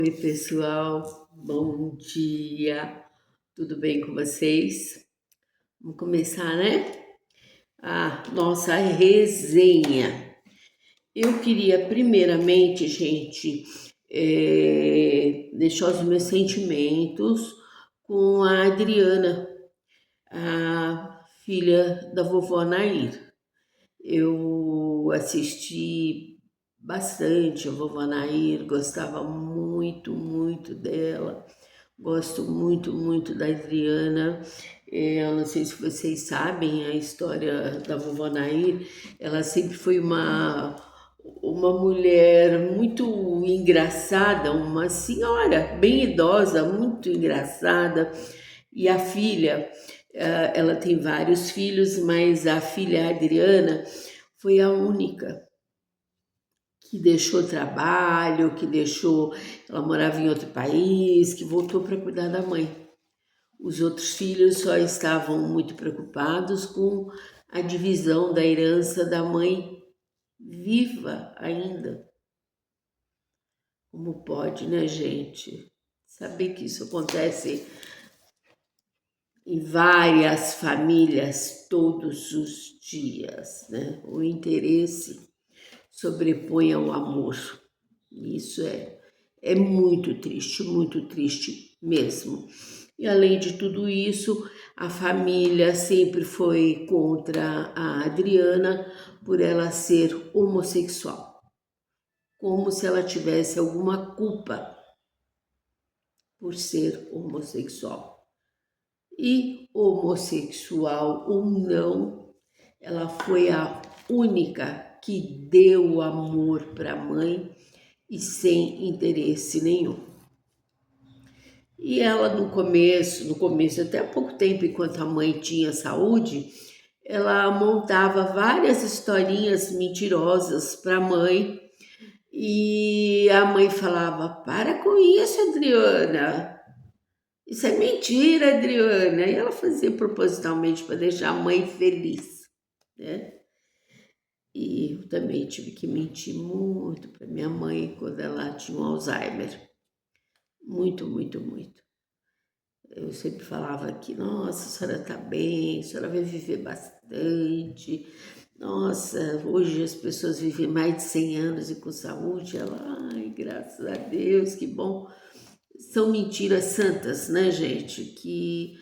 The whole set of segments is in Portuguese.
Oi, pessoal, bom dia, tudo bem com vocês? Vamos começar, né? A nossa resenha. Eu queria, primeiramente, gente, deixar os meus sentimentos com a Adriana, a filha da vovó Nair. Eu assisti bastante a vovó Nair, gostava muito, muito dela. Gosto muito, muito da Adriana. Eu não sei se vocês sabem a história da vovó Nair. Ela sempre foi uma mulher muito engraçada, uma senhora bem idosa, muito engraçada. E a filha, ela tem vários filhos, mas a filha Adriana foi a única que deixou trabalho, ela morava em outro país, que voltou para cuidar da mãe. Os outros filhos só estavam muito preocupados com a divisão da herança da mãe viva ainda. Como pode, né, gente? Saber que isso acontece em várias famílias todos os dias, né? O interesse sobrepõe ao amor. Isso é muito triste mesmo. E além de tudo isso, a família sempre foi contra a Adriana por ela ser homossexual, como se ela tivesse alguma culpa por ser homossexual. E homossexual ou não, ela foi a única que deu amor para a mãe e sem interesse nenhum. E ela no começo, até há pouco tempo, enquanto a mãe tinha saúde, ela montava várias historinhas mentirosas para a mãe e a mãe falava: "Para com isso, Adriana. Isso é mentira, Adriana." E ela fazia propositalmente para deixar a mãe feliz, né? E eu também tive que mentir muito para minha mãe quando ela tinha um Alzheimer. Muito, muito, muito. Eu sempre falava que, nossa, a senhora está bem, a senhora vai viver bastante. Nossa, hoje as pessoas vivem mais de 100 anos e com saúde. Ela, ai, graças a Deus, que bom. São mentiras santas, né, gente? Que,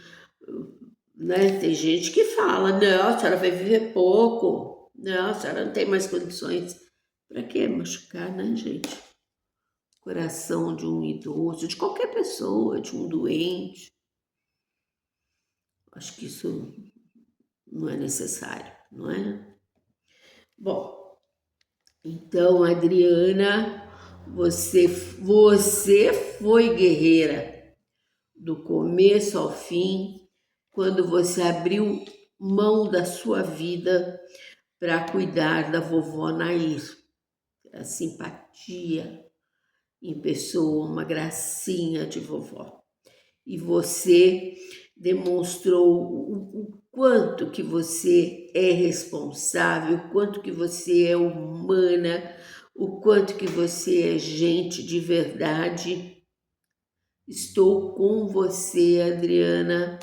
né, tem gente que fala, não, a senhora vai viver pouco. Não, a senhora não tem mais condições. Para que machucar, né, gente? Coração de um idoso, de qualquer pessoa, de um doente. Acho que isso não é necessário, não é? Bom, então, Adriana, você foi guerreira do começo ao fim, quando você abriu mão da sua vida para cuidar da vovó Nair. A simpatia em pessoa, uma gracinha de vovó. E você demonstrou o quanto que você é responsável, o quanto que você é humana, o quanto que você é gente de verdade. Estou com você, Adriana.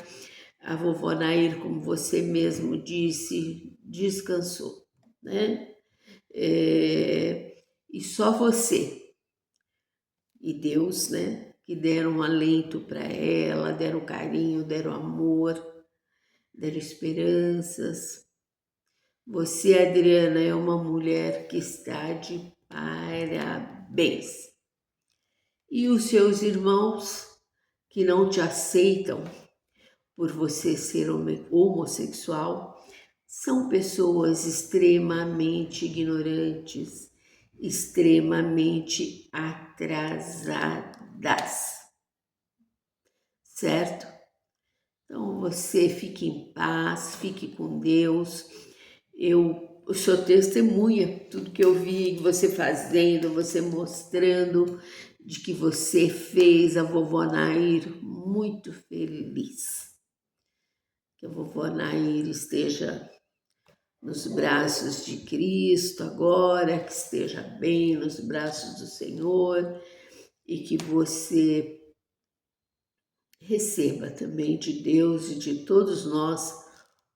A vovó Nair, como você mesmo disse, descansou, né? E só você e Deus, né? Que deram um alento para ela, deram carinho, deram amor, deram esperanças. Você, Adriana, é uma mulher que está de parabéns. E os seus irmãos que não te aceitam por você ser homossexual são pessoas extremamente ignorantes, extremamente atrasadas, certo? Então você fique em paz, fique com Deus. Eu sou testemunha, tudo que eu vi você fazendo, você mostrando de que você fez a vovó Nair muito feliz. Que a vovó Nair esteja nos braços de Cristo agora, que esteja bem nos braços do Senhor e que você receba também de Deus e de todos nós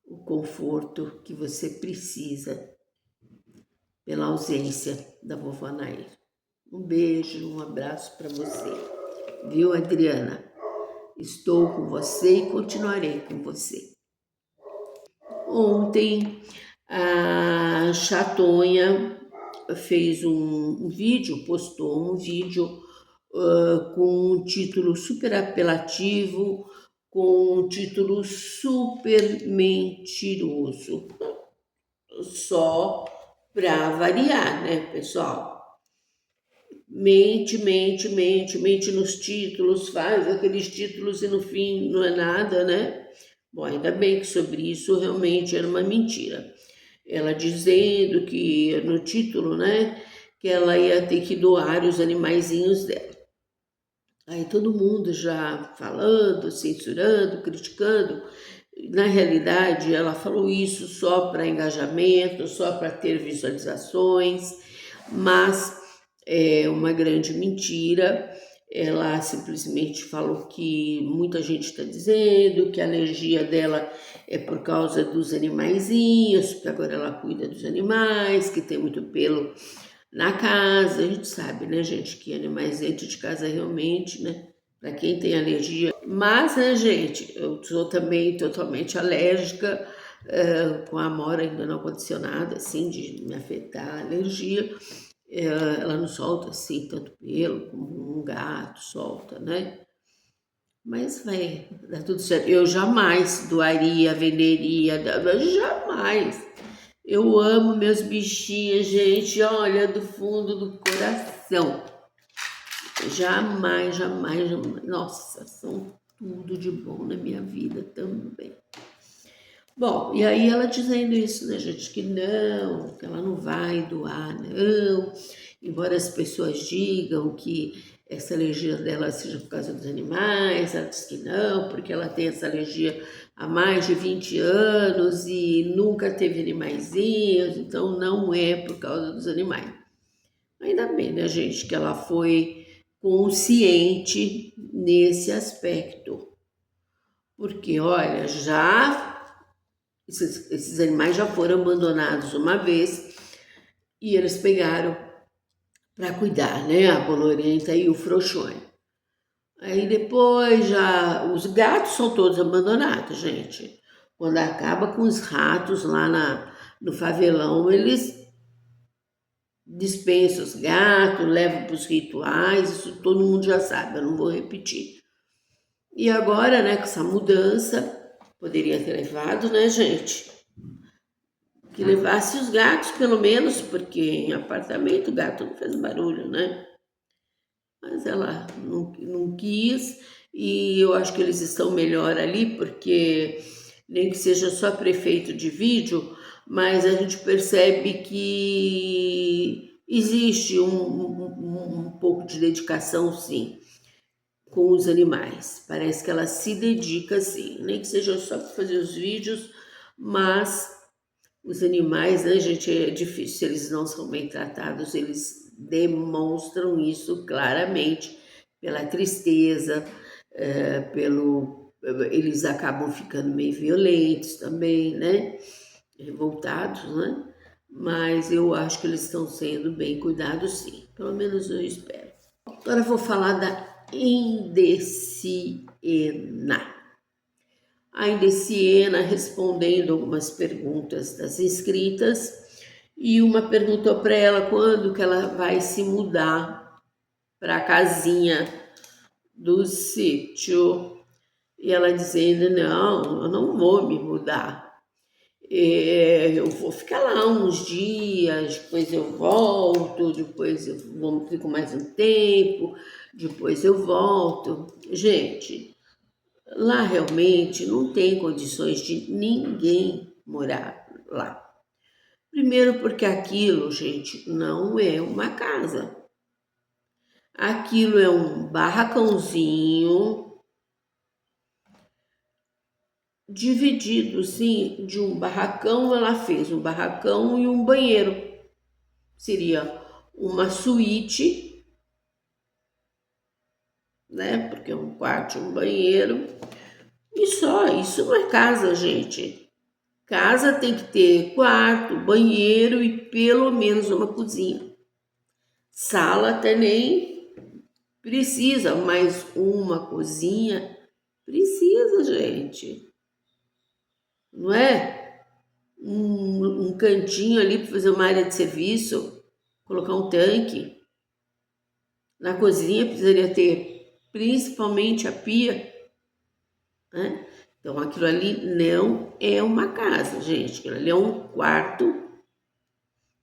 o conforto que você precisa pela ausência da vovó Nair. Um beijo, um abraço para você. Viu, Adriana? Estou com você e continuarei com você. Ontem, a Chatonha fez um vídeo, postou um vídeo com um título super apelativo, com um título super mentiroso. Só para variar, né, pessoal? Mente, mente, mente, mente nos títulos, faz aqueles títulos e no fim não é nada, né? Bom, ainda bem que sobre isso realmente era uma mentira. Ela dizendo que no título, né, que ela ia ter que doar os animaizinhos dela. Aí todo mundo já falando, censurando, criticando. Na realidade, ela falou isso só para engajamento, só para ter visualizações, mas é uma grande mentira. Ela simplesmente falou que muita gente está dizendo que a alergia dela é por causa dos animaizinhos, porque agora ela cuida dos animais, que tem muito pelo na casa. A gente sabe, né, gente, que animais dentro de casa realmente, né, para quem tem alergia. Mas, né, gente, eu sou também totalmente alérgica, com a Amora ainda não aconteceu nada, assim, de me afetar a alergia. Ela não solta, assim, tanto pelo como um gato solta, né? Mas vai dar tudo certo. Eu jamais doaria, venderia, jamais. Eu amo meus bichinhos, gente, olha, do fundo do coração. Jamais, jamais, jamais. Nossa, são tudo de bom na minha vida também. Bom, e aí ela dizendo isso, né, gente, que ela não vai doar, não. Embora as pessoas digam que essa alergia dela seja por causa dos animais, ela diz que não, porque ela tem essa alergia há mais de 20 anos e nunca teve animaizinhos, então não é por causa dos animais. Ainda bem, né, gente, que ela foi consciente nesse aspecto. Porque, olha, esses animais já foram abandonados uma vez e eles pegaram para cuidar, né? A bolorenta e o frouxonho. Aí depois já os gatos são todos abandonados, gente. Quando acaba com os ratos lá no favelão, eles dispensam os gatos, levam para os rituais, isso todo mundo já sabe, eu não vou repetir. E agora, né, com essa mudança, poderia ter levado, né, gente? Que levasse os gatos, pelo menos, porque em apartamento o gato não faz barulho, né? Mas ela não quis, e eu acho que eles estão melhor ali, porque nem que seja só prefeito de vídeo, mas a gente percebe que existe um pouco de dedicação, sim, com os animais. Parece que ela se dedica, sim, nem que seja só para fazer os vídeos, mas os animais, né, gente, é difícil. Se eles não são bem tratados, eles demonstram isso claramente pela tristeza, eles acabam ficando meio violentos também, né? Revoltados, né? Mas eu acho que eles estão sendo bem cuidados, sim. Pelo menos eu espero. Agora eu vou falar da Indeciena. A Indeciena respondendo algumas perguntas das inscritas, e uma perguntou para ela quando que ela vai se mudar para a casinha do sítio. E ela dizendo, não, eu não vou me mudar. Eu vou ficar lá uns dias, depois eu volto, depois fico mais um tempo, depois eu volto. Gente, lá realmente não tem condições de ninguém morar lá. Primeiro porque aquilo, gente, não é uma casa. Aquilo é um barracãozinho dividido, sim, de um barracão. Ela fez um barracão e um banheiro. Seria uma suíte né? Porque é um quarto e um banheiro. E só, isso não é casa, gente. Casa tem que ter quarto, banheiro e pelo menos uma cozinha. Sala também precisa, mas uma cozinha precisa, gente. Não é? Um cantinho ali para fazer uma área de serviço, colocar um tanque. Na cozinha precisaria ter principalmente a pia, né? Então aquilo ali não é uma casa, gente. Aquilo ali é um quarto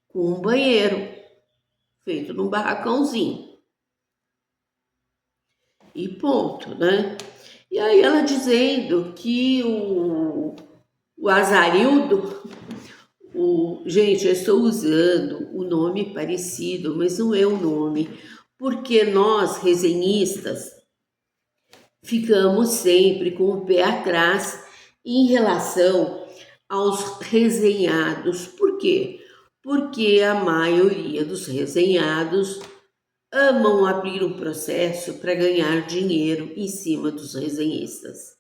com um banheiro, feito num barracãozinho. E ponto, né? E aí ela dizendo que o Azarildo, gente, eu estou usando o nome parecido, mas não é o nome, porque nós, resenhistas, ficamos sempre com o pé atrás em relação aos resenhados. Por quê? Porque a maioria dos resenhados amam abrir um processo para ganhar dinheiro em cima dos resenhistas.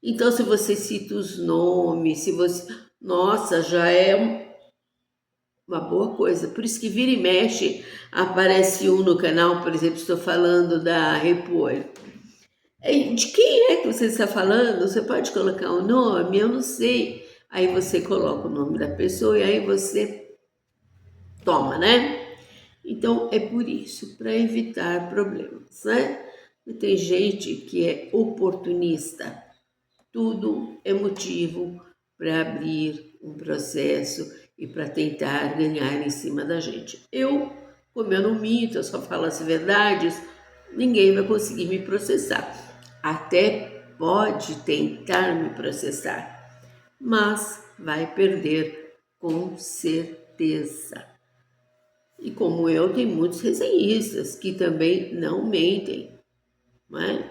Então, se você cita os nomes, se você. Nossa, já é uma boa coisa. Por isso que vira e mexe, aparece um no canal, por exemplo, estou falando da Repolho. De quem é que você está falando? Você pode colocar o nome? Eu não sei. Aí você coloca o nome da pessoa e aí você toma, né? Então é por isso, para evitar problemas, né? E tem gente que é oportunista. Tudo é motivo para abrir um processo e para tentar ganhar em cima da gente. Como eu não minto, eu só falo as verdades, ninguém vai conseguir me processar. Até pode tentar me processar, mas vai perder com certeza. E como eu, tem muitos resenhistas que também não mentem, né?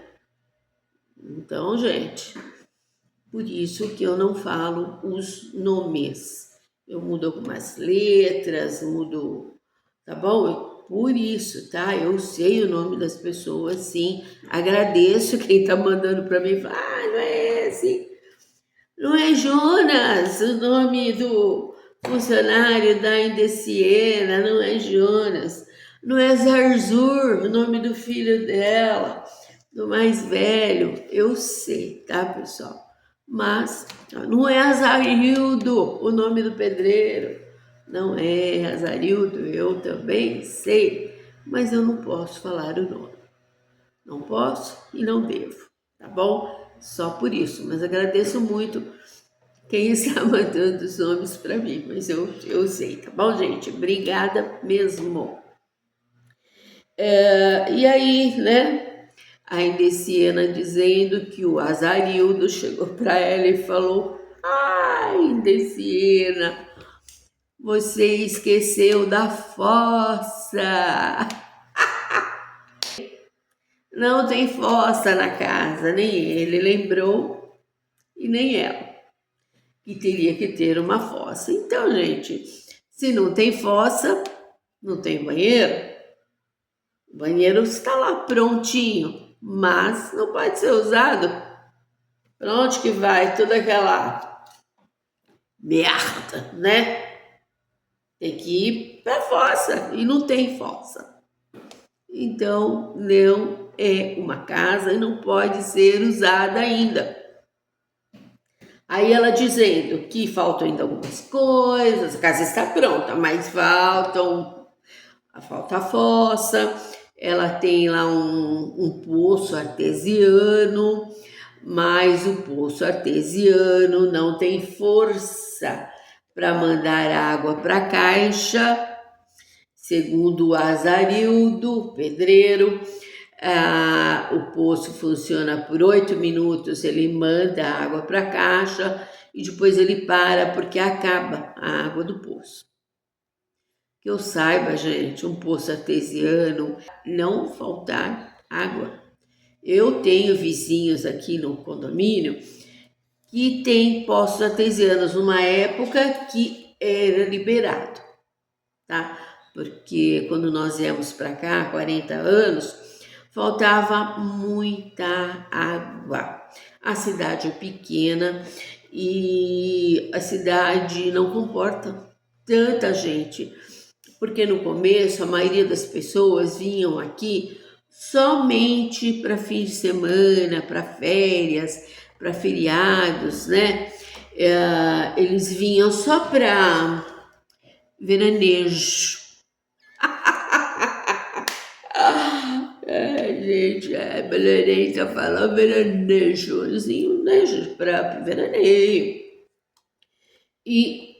Então, gente, por isso que eu não falo os nomes. Eu mudo algumas letras, mudo, tá bom? Por isso, tá? Eu sei o nome das pessoas, sim. Agradeço quem tá mandando para mim. Não é esse. Não é Jonas, o nome do funcionário da Indeciena, não é Jonas. Não é Zarzur, o nome do filho dela, do mais velho. Eu sei, tá, pessoal? Mas não é Azarildo, o nome do pedreiro. Não é Azarildo, eu também sei, mas eu não posso falar o nome. Não posso e não devo, tá bom? Só por isso, mas agradeço muito quem está mandando os nomes para mim, mas eu sei, tá bom, gente? Obrigada mesmo. E aí, né? A Indeciena dizendo que o Azarildo chegou para ela e falou: Ai, Indeciena, você esqueceu da fossa. Não tem fossa na casa, nem ele lembrou e nem ela, que teria que ter uma fossa. Então, gente, se não tem fossa, não tem banheiro. O banheiro está lá prontinho, mas não pode ser usado. Para onde que vai toda aquela merda, né? Tem que ir para a fossa e não tem fossa. Então, não é uma casa e não pode ser usada ainda. Aí ela dizendo que faltam ainda algumas coisas, a casa está pronta, mas falta a fossa, ela tem lá um poço artesiano, mas o poço artesiano não tem força para mandar água para a caixa, segundo o Azarildo, pedreiro. O poço funciona por 8 minutos, ele manda a água para a caixa e depois ele para porque acaba a água do poço. Que eu saiba, gente, um poço artesiano, não faltar água. Eu tenho vizinhos aqui no condomínio que tem poços artesianos numa época que era liberado, tá? Porque quando nós viemos para cá, 40 anos, faltava muita água. A cidade é pequena e a cidade não comporta tanta gente, porque no começo a maioria das pessoas vinham aqui somente para fim de semana, para férias, para feriados, né? Eles vinham só para veranejo. Gente, Belém tá falando veranejo, assim, né, gente, para veraneio. E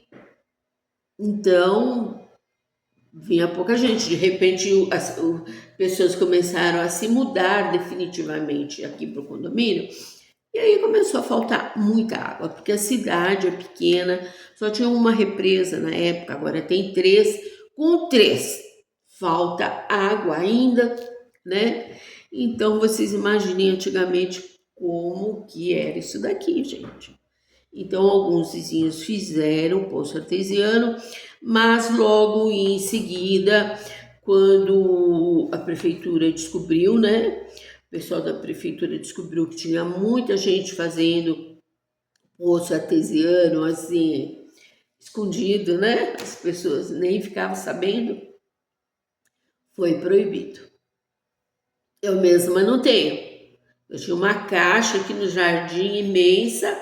então vinha pouca gente, de repente pessoas começaram a se mudar definitivamente aqui para o condomínio, e aí começou a faltar muita água, porque a cidade é pequena, só tinha uma represa na época, agora tem três, com três falta água ainda, né? Então vocês imaginem antigamente como que era isso daqui, gente. Então, alguns vizinhos fizeram o poço artesiano, mas logo em seguida, quando a prefeitura descobriu, né? O pessoal da prefeitura descobriu que tinha muita gente fazendo poço artesiano, assim, escondido, né? As pessoas nem ficavam sabendo, foi proibido. Eu mesma não tenho. Eu tinha uma caixa aqui no jardim imensa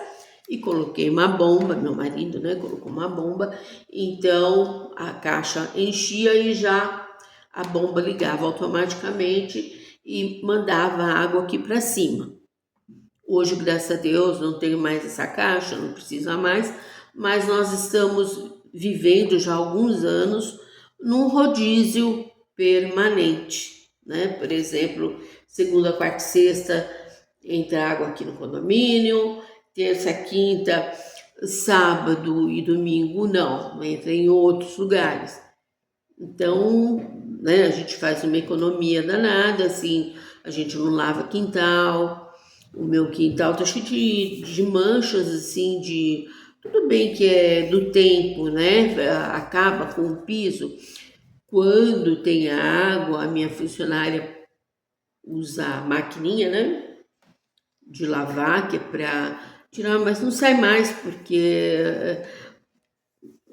e coloquei uma bomba, meu marido, né, colocou uma bomba, então a caixa enchia e já a bomba ligava automaticamente e mandava água aqui para cima. Hoje, graças a Deus, não tenho mais essa caixa, não precisa mais, mas nós estamos vivendo já há alguns anos num rodízio permanente, né? Por exemplo, segunda, quarta e sexta entra água aqui no condomínio, terça, quinta, sábado e domingo não, entra em outros lugares. Então, né, a gente faz uma economia danada, assim, a gente não lava quintal, o meu quintal tá cheio de manchas, assim, de... Tudo bem que é do tempo, né, acaba com o piso. Quando tem água, a minha funcionária usa a maquininha, né, de lavar, que é para tirar, mas não sai mais, porque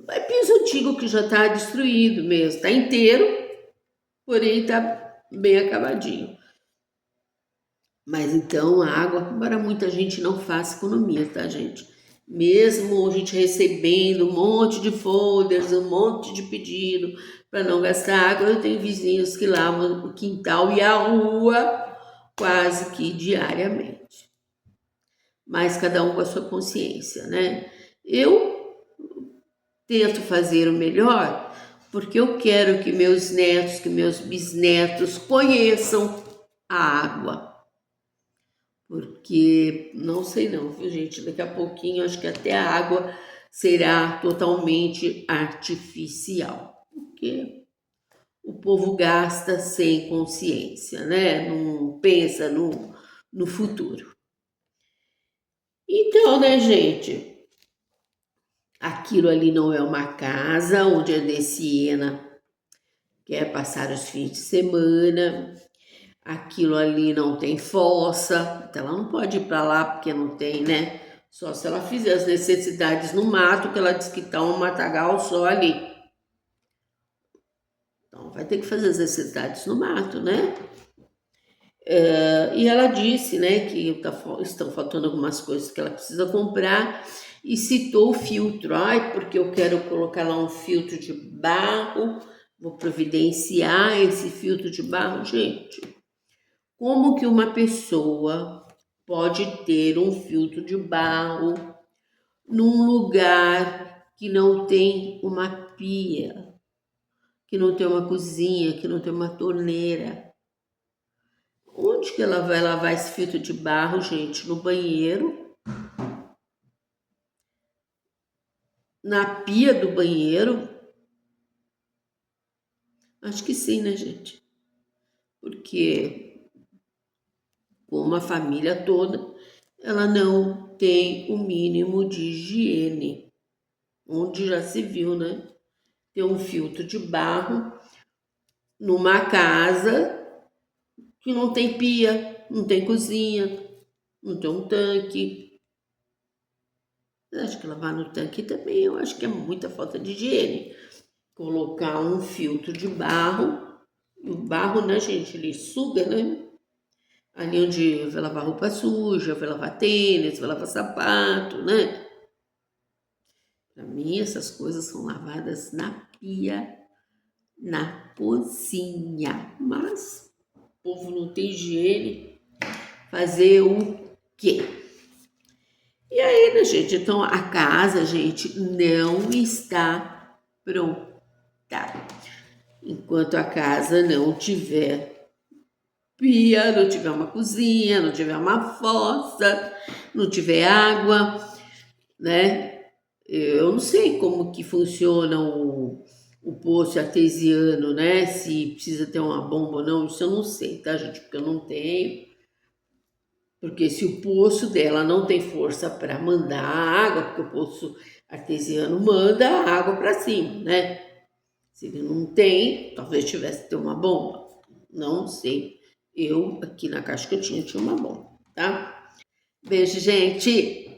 é piso antigo que já está destruído mesmo, está inteiro, porém está bem acabadinho. Mas então a água, embora muita gente não faça economia, tá, gente? Mesmo a gente recebendo um monte de folders, um monte de pedido para não gastar água, eu tenho vizinhos que lavam o quintal e a rua quase que diariamente. Mas cada um com a sua consciência, né? Eu tento fazer o melhor porque eu quero que meus netos, que meus bisnetos conheçam a água. Porque não sei não, viu, gente? Daqui a pouquinho acho que até a água será totalmente artificial. Porque o povo gasta sem consciência, né? Não pensa no futuro. Então, né, gente? Aquilo ali não é uma casa onde a Deciena quer passar os fins de semana. Aquilo ali não tem fossa, então ela não pode ir para lá porque não tem, né? Só se ela fizer as necessidades no mato, que ela diz que tá um matagal só ali. Então vai ter que fazer as necessidades no mato, né? E ela disse, né, que estão faltando algumas coisas que ela precisa comprar e citou o filtro. Ai, porque eu quero colocar lá um filtro de barro, vou providenciar esse filtro de barro. Gente, como que uma pessoa pode ter um filtro de barro num lugar que não tem uma pia, que não tem uma cozinha, que não tem uma torneira? Onde que ela vai lavar esse filtro de barro, gente? No banheiro? Na pia do banheiro? Acho que sim, né, gente? Porque como a família toda, ela não tem o mínimo de higiene. Onde já se viu, né? Ter um filtro de barro numa casa que não tem pia, não tem cozinha, não tem um tanque. Eu acho que lavar no tanque também, eu acho que é muita falta de higiene. Colocar um filtro de barro, e o barro, né, gente, ele suga, né? Ali onde vai lavar roupa suja, vai lavar tênis, vai lavar sapato, né? Para mim, essas coisas são lavadas na pia, na cozinha. Mas o povo não tem higiene, fazer o quê? E aí, né, gente? Então, a casa, gente, não está pronta. Enquanto a casa não tiver pia, não tiver uma cozinha, não tiver uma fossa, não tiver água, né? Eu não sei como que funciona o poço artesiano, né? Se precisa ter uma bomba ou não, isso eu não sei, tá, gente? Porque eu não tenho. Porque se o poço dela não tem força para mandar água, porque o poço artesiano manda a água para cima, né? Se ele não tem, talvez tivesse que ter uma bomba. Não sei. Eu, aqui na caixa que eu tinha uma bomba, tá? Beijo, gente!